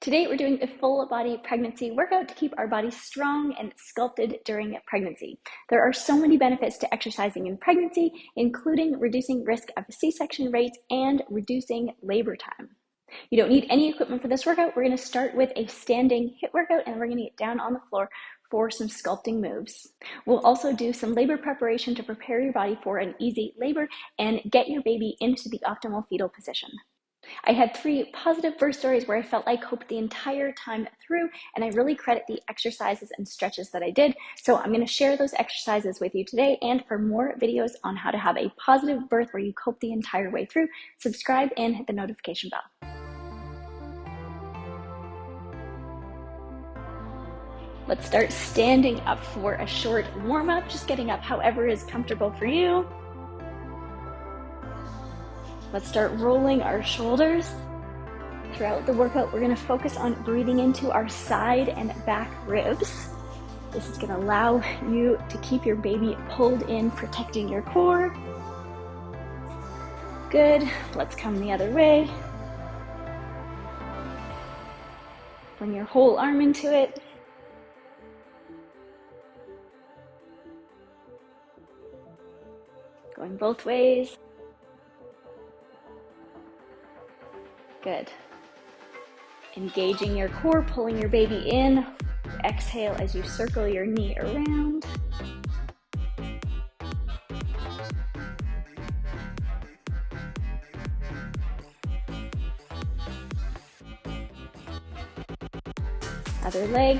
Today we're doing a full body pregnancy workout to keep our bodies strong and sculpted during pregnancy. There are so many benefits to exercising in pregnancy, including reducing risk of C-section rates and reducing labor time. You don't need any equipment for this workout. We're going to start with a standing HIIT workout, and we're going to get down on the floor for some sculpting moves. We'll also do some labor preparation to prepare your body for an easy labor and get your baby into the optimal fetal position. I had 3 positive birth stories where I felt I coped the entire time through, and I really credit the exercises and stretches that I did. So I'm going to share those exercises with you today, and for more videos on how to have a positive birth where you cope the entire way through, subscribe and hit the notification bell. Let's start standing up for a short warm-up, just getting up however is comfortable for you. Let's start rolling our shoulders. Throughout the workout, we're going to focus on breathing into our side and back ribs. This is going to allow you to keep your baby pulled in, protecting your core. Good. Let's come the other way. Bring your whole arm into it. Going both ways. Good. Engaging your core, pulling your baby in. Exhale as you circle your knee around. Other leg.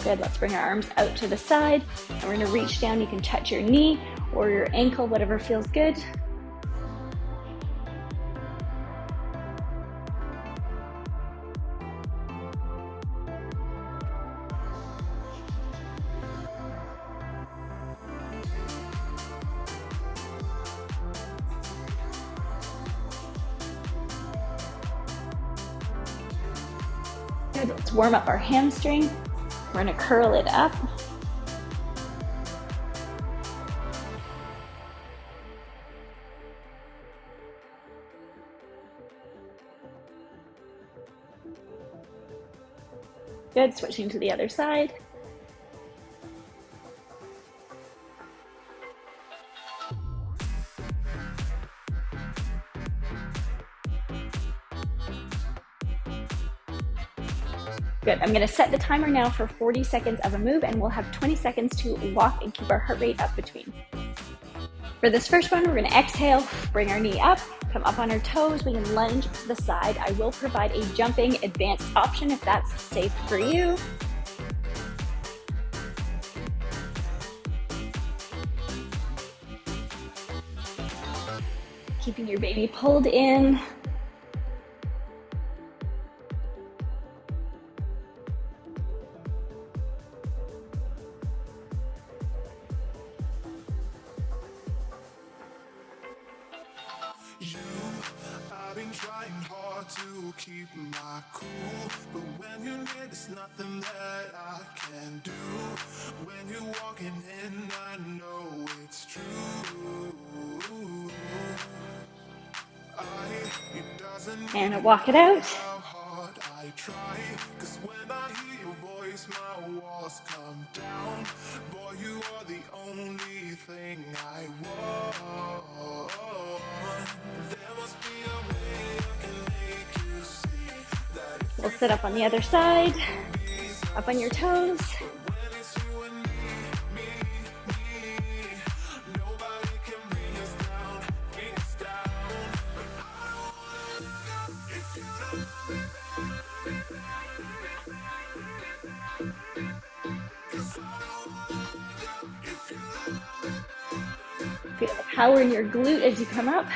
Good, let's bring our arms out to the side, and we're going to reach down. You can touch your knee or your ankle, whatever feels good. Good, let's warm up our hamstring. We're going to curl it up. Good, switching to the other side. Good, I'm gonna set the timer now for 40 seconds of a move, and we'll have 20 seconds to walk and keep our heart rate up between. For this first one, we're gonna exhale, bring our knee up, come up on our toes. We can lunge to the side. I will provide a jumping advanced option if that's safe for you. Keeping your baby pulled in. I've been trying hard to keep my cool, but when you're near, there's nothing that I can do. When you're walking in, I know it's true. And walk it out. How hard I try, 'cause when I hear your voice, my walls come down. Boy, you are the only thing I want. There must be a way I can make you see that. We'll sit up on the other side, up on your toes. Feel the power in your glute as you come up.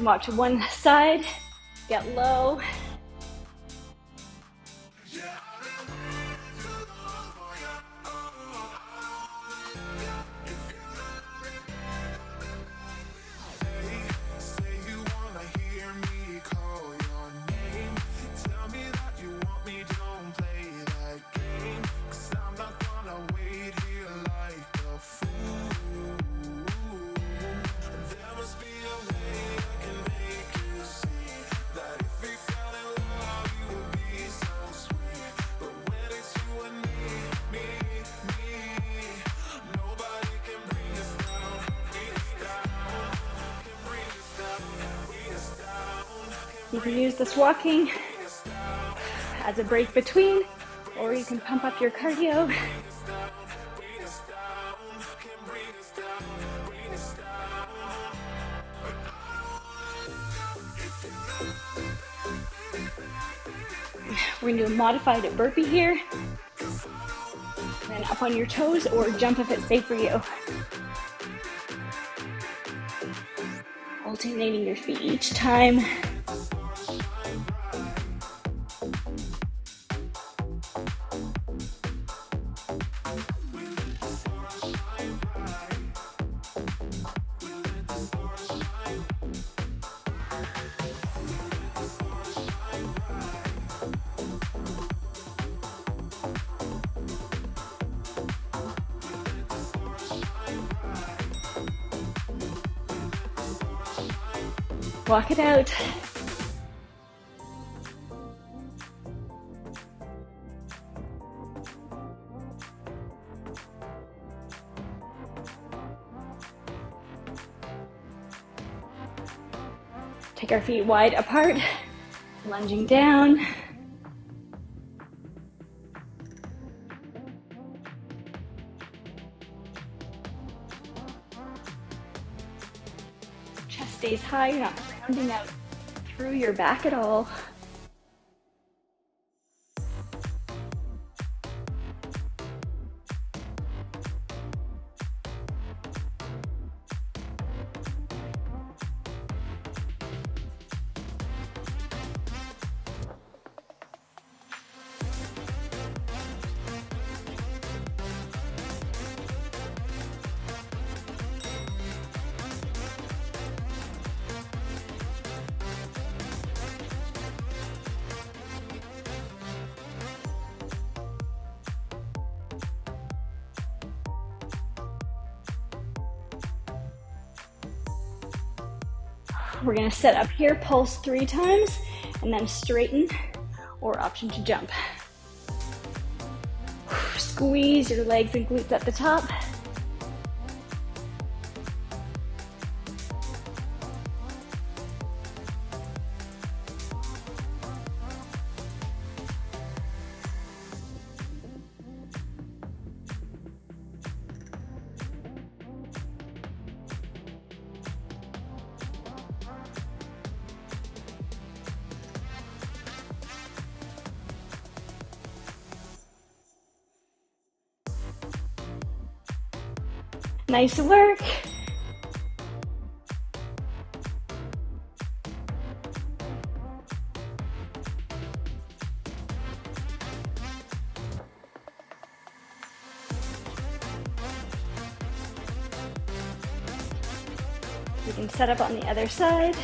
Watch one side, get low. You can use this walking as a break between, or you can pump up your cardio. We're going to do a modified burpee here. Then up on your toes or jump if it's safe for you. Alternating your feet each time. Walk it out. Take our feet wide apart, lunging down. Chest stays high, you're not rounding out through your back at all. We're gonna set up here, pulse 3 times, and then straighten or option to jump. Squeeze your legs and glutes at the top. Nice work. You can set up on the other side.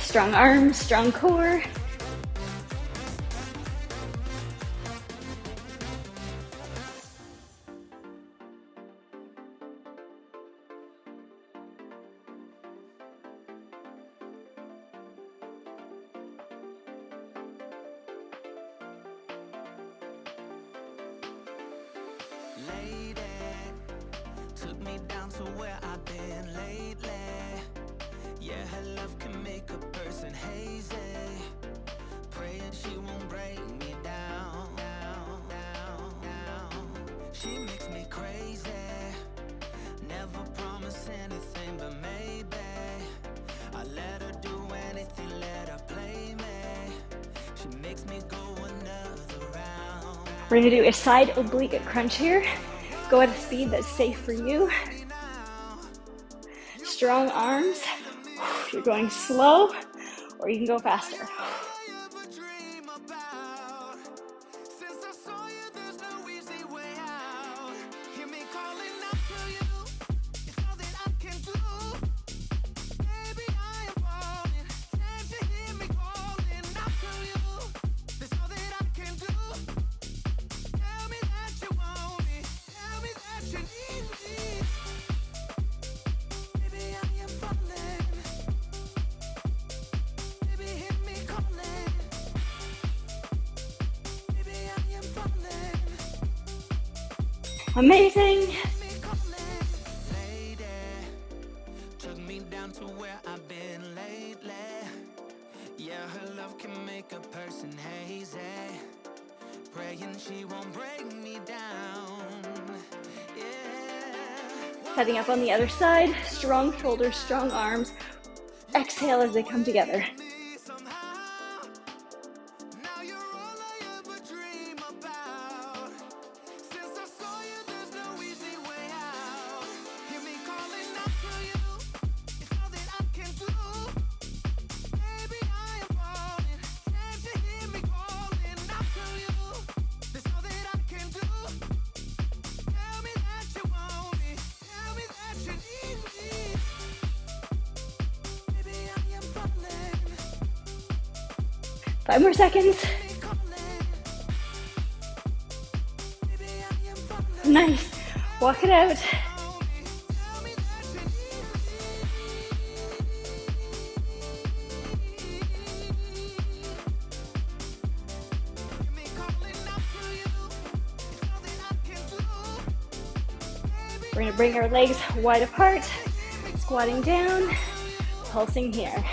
Strong arms, strong core. Lady took me down to where I've been lately. Yeah, her love can make a person hazy. Praying she won't break me down, down, down, down. She makes me crazy. Never promise anything, but maybe I let her do anything, let her play me. She makes me go another round. We're gonna do a side oblique crunch here. Go at a speed that's safe for you. Strong arms. You're going slow, or you can go faster. Amazing. Took me down to where I've been lately. Yeah, her love can make a person hazy. Praying she won't break me down. Yeah. Heading up on the other side. Strong shoulders, strong arms. Exhale as they come together. Five more seconds. Nice. Walk it out. We're going to bring our legs wide apart, squatting down, pulsing here.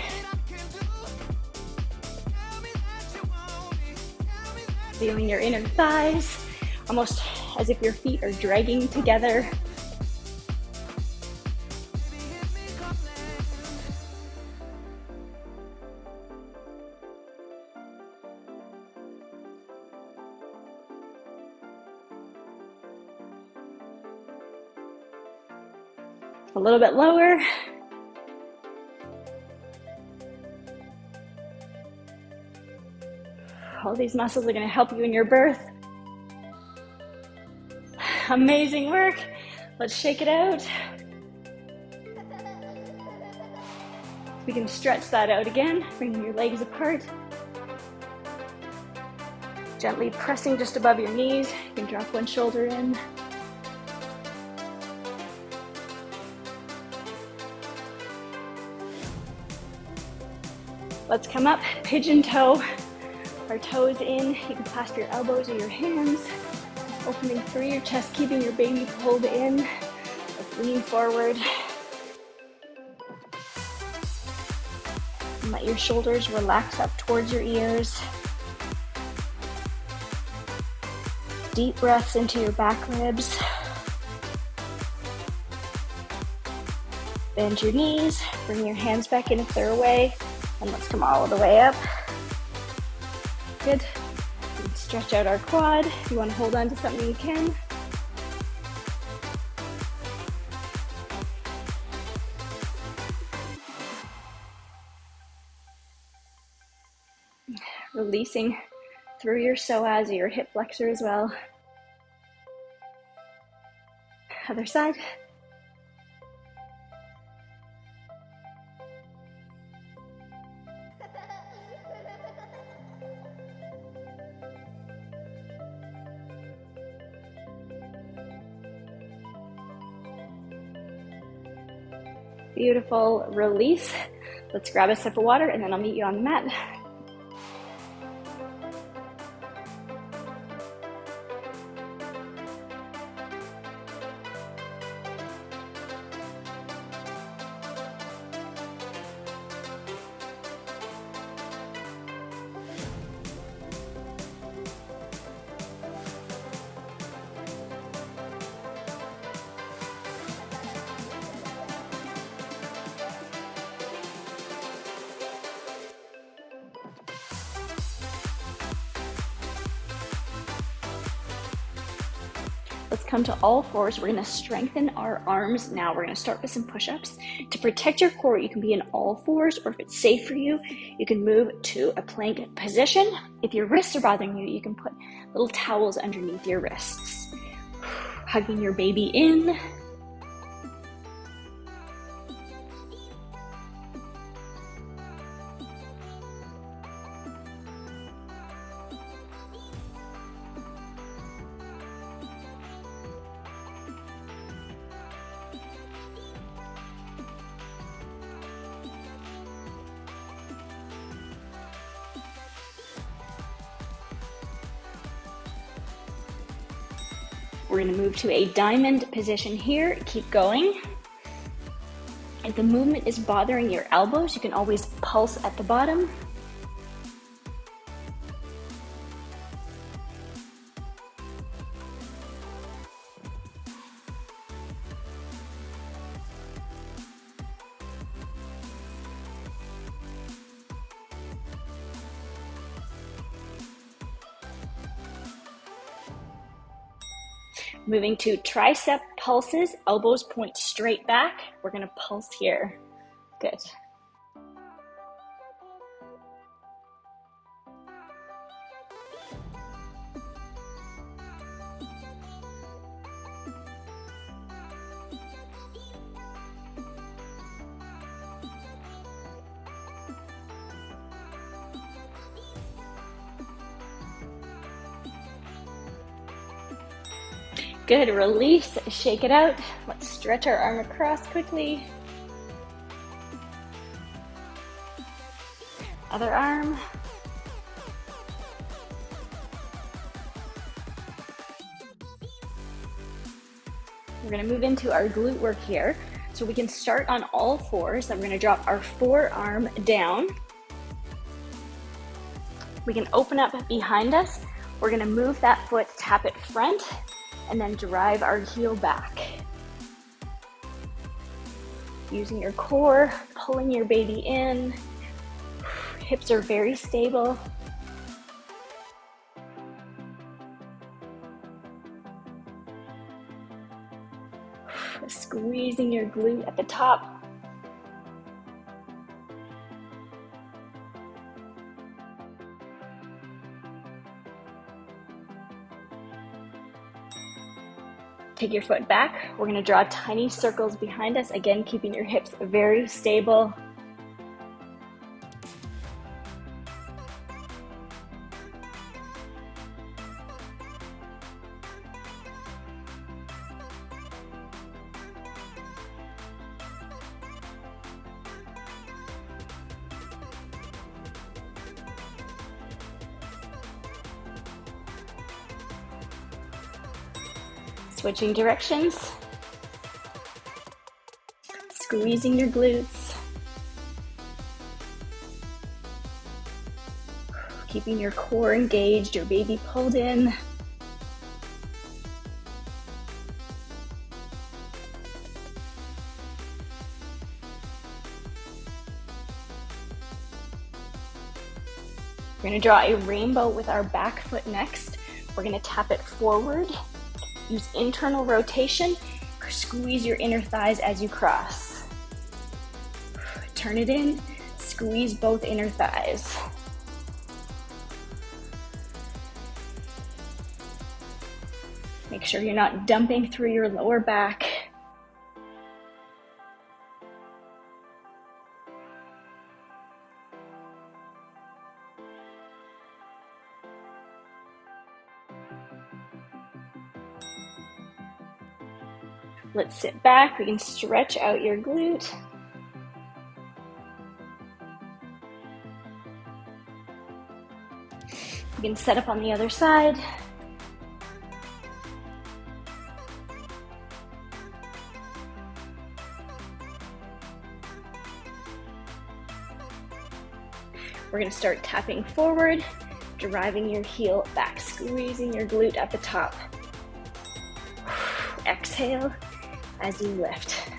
Feeling your inner thighs, almost as if your feet are dragging together. A little bit lower. All these muscles are going to help you in your birth. Amazing work. Let's shake it out. We can stretch that out again, bringing your legs apart. Gently pressing just above your knees. You can drop one shoulder in. Let's come up, pigeon toe. Our toes in. You can clasp your elbows or your hands. Opening through your chest, keeping your baby pulled in. Let's lean forward. And let your shoulders relax up towards your ears. Deep breaths into your back ribs. Bend your knees. Bring your hands back in if they're away. And let's come all the way up. Good. We can stretch out our quad. If you want to hold on to something, you can. Releasing through your psoas or your hip flexor as well. Other side. Beautiful. Release. Let's grab a sip of water and then I'll meet you on the mat. Let's come to all fours. We're gonna strengthen our arms now. We're gonna start with some push-ups. To protect your core, you can be in all fours, or if it's safe for you, you can move to a plank position. If your wrists are bothering you, you can put little towels underneath your wrists. Hugging your baby in. We're gonna move to a diamond position here. Keep going. If the movement is bothering your elbows, you can always pulse at the bottom. Moving to tricep pulses, elbows point straight back. We're gonna pulse here. Good. Good, release, shake it out. Let's stretch our arm across quickly. Other arm. We're gonna move into our glute work here. So we can start on all fours. Then we're gonna drop our forearm down. We can open up behind us. We're gonna move that foot, tap it front, and then drive our heel back. Using your core, pulling your baby in. Hips are very stable. Squeezing your glute at the top. Take your foot back. We're gonna draw tiny circles behind us. Again, keeping your hips very stable. Switching directions. Squeezing your glutes. Keeping your core engaged, your baby pulled in. We're going to draw a rainbow with our back foot next. We're going to tap it forward. Use internal rotation. Squeeze your inner thighs as you cross. Turn it in. Squeeze both inner thighs. Make sure you're not dumping through your lower back. Let's sit back. We can stretch out your glute. You can set up on the other side. We're going to start tapping forward, driving your heel back, squeezing your glute at the top. Exhale as you lift.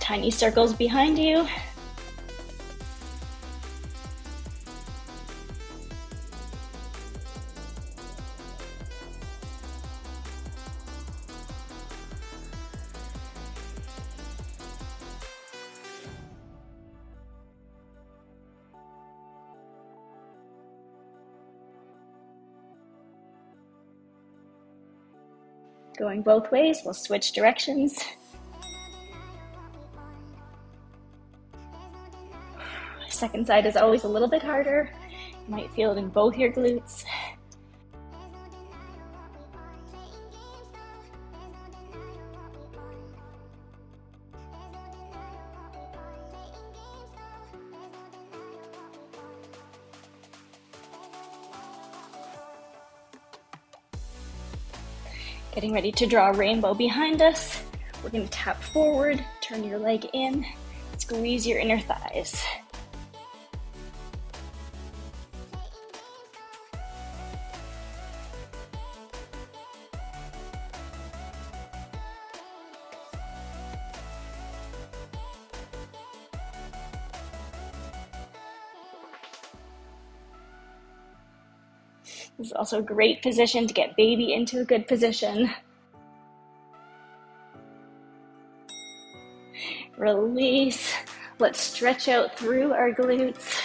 Tiny circles behind you. Going both ways, we'll switch directions. Second side is always a little bit harder. You might feel it in both your glutes. Getting ready to draw a rainbow behind us. We're going to tap forward, turn your leg in, squeeze your inner thighs. This is also a great position to get baby into a good position. Release. Let's stretch out through our glutes.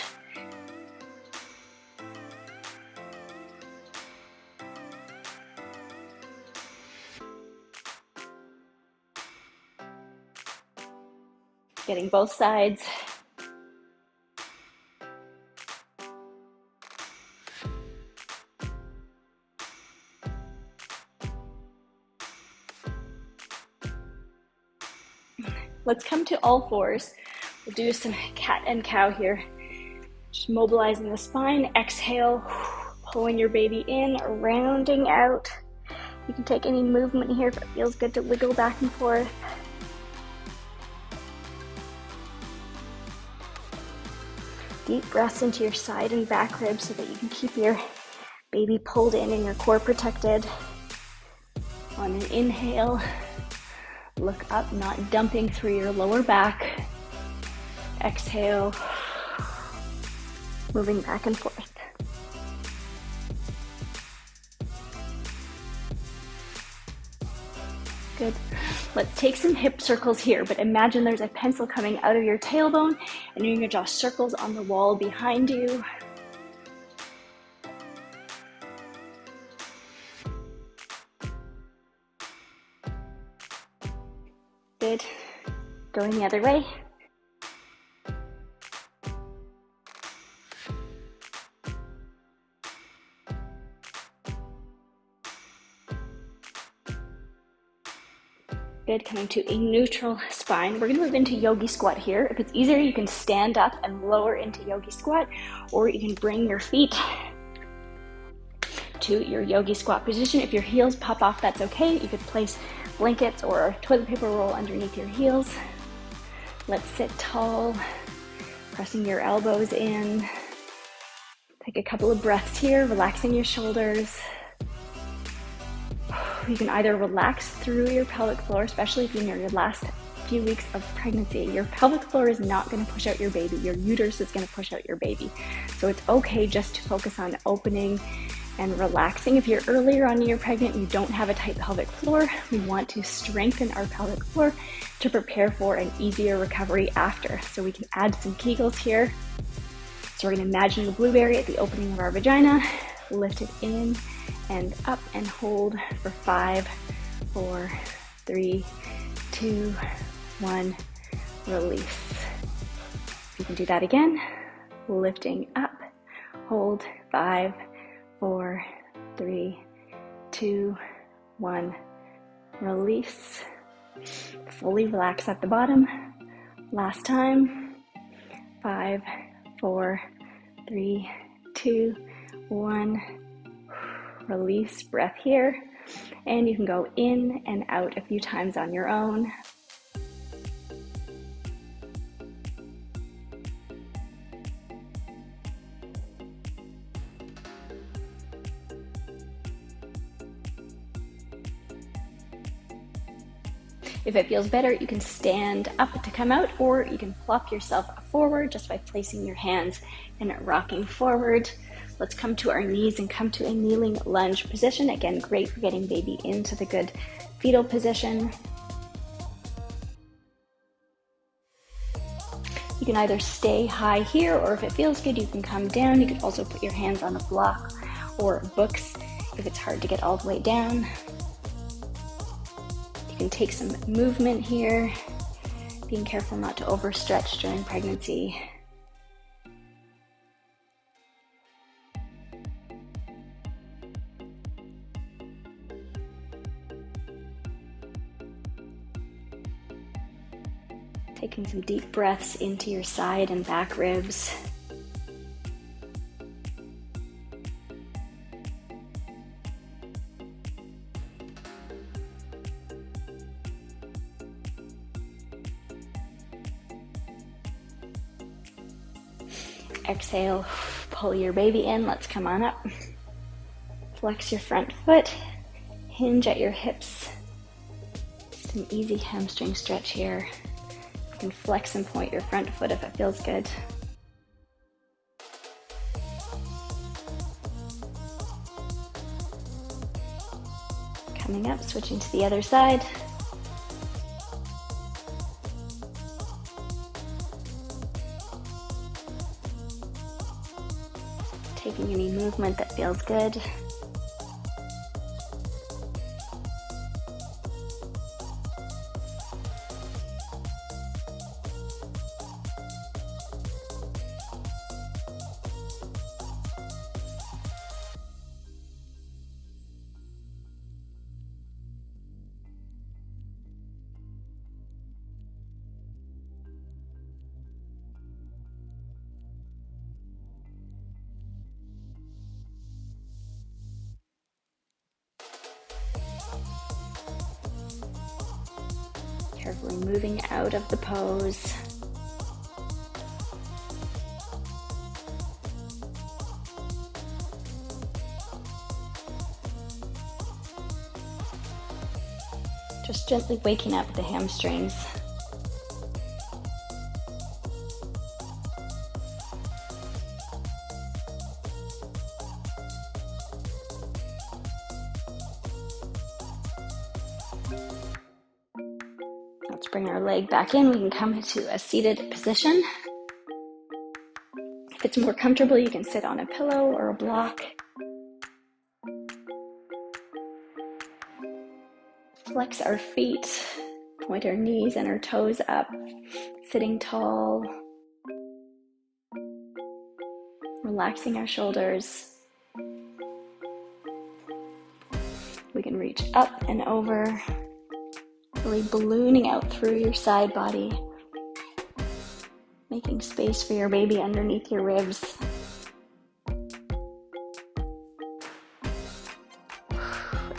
Getting both sides. Let's come to all fours. We'll do some cat and cow here. Just mobilizing the spine. Exhale, pulling your baby in, rounding out. You can take any movement here if it feels good to wiggle back and forth. Deep breaths into your side and back ribs so that you can keep your baby pulled in and your core protected. On an inhale, look up, not dumping through your lower back. Exhale, moving back and forth. Good. Let's take some hip circles here, but imagine there's a pencil coming out of your tailbone and you're going to draw circles on the wall behind you. Good. Going the other way. Good, coming to a neutral spine. We're gonna move into yogi squat here. If it's easier, you can stand up and lower into yogi squat, or you can bring your feet to your yogi squat position. If your heels pop off, that's okay. You could place blankets or a toilet paper roll underneath your heels. Let's sit tall, pressing your elbows in. Take a couple of breaths here, relaxing your shoulders. You can either relax through your pelvic floor, especially if you're in your last few weeks of pregnancy. Your pelvic floor is not going to push out your baby. Your uterus is going to push out your baby. So it's okay just to focus on opening and relaxing. If you're earlier on in your pregnant, you don't have a tight pelvic floor, we want to strengthen our pelvic floor to prepare for an easier recovery after. So we can add some Kegels here. So we're going to imagine the blueberry at the opening of our vagina, lift it in and up and hold for 5, 4, 3, 2, 1, release. You can do that again, lifting up, hold, 5, 4, 3, 2, 1, release. Fully relax at the bottom. Last time, 5, 4, 3, 2, 1, release, breath here. And you can go in and out a few times on your own. If it feels better, you can stand up to come out, or you can plop yourself forward just by placing your hands and rocking forward. Let's come to our knees and come to a kneeling lunge position. Again, great for getting baby into the good fetal position. You can either stay high here, or if it feels good, you can come down. You can also put your hands on a block or books if it's hard to get all the way down. You can take some movement here, being careful not to overstretch during pregnancy. Taking some deep breaths into your side and back ribs. Exhale, pull your baby in. Let's come on up. Flex your front foot, hinge at your hips. Some easy hamstring stretch here. You can flex and point your front foot if it feels good. Coming up, switching to the other side. Taking any movement that feels good. Carefully moving out of the pose. Just gently waking up the hamstrings. Let's bring our leg back in. We can come to a seated position. If it's more comfortable, you can sit on a pillow or a block. Flex our feet, point our knees and our toes up, sitting tall. Relaxing our shoulders. We can reach up and over. Really ballooning out through your side body, making space for your baby underneath your ribs.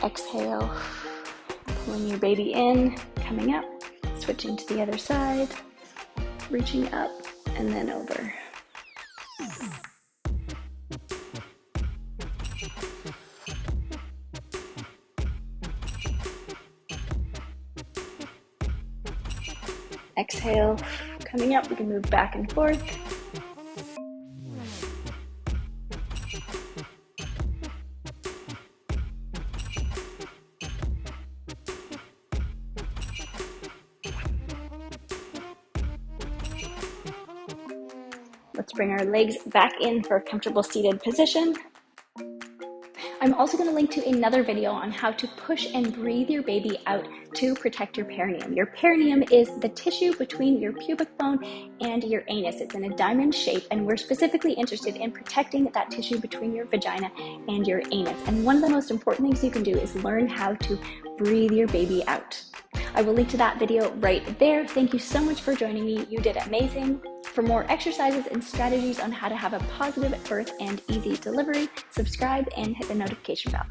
Exhale, pulling your baby in, coming up, switching to the other side, reaching up and then over. Exhale, coming up, we can move back and forth. Let's bring our legs back in for a comfortable seated position. I'm also going to link to another video on how to push and breathe your baby out to protect your perineum. Your perineum is the tissue between your pubic bone and your anus. It's in a diamond shape, and we're specifically interested in protecting that tissue between your vagina and your anus. And one of the most important things you can do is learn how to breathe your baby out. I will link to that video right there. Thank you so much for joining me. You did amazing. For more exercises and strategies on how to have a positive birth and easy delivery, subscribe and hit the notification bell.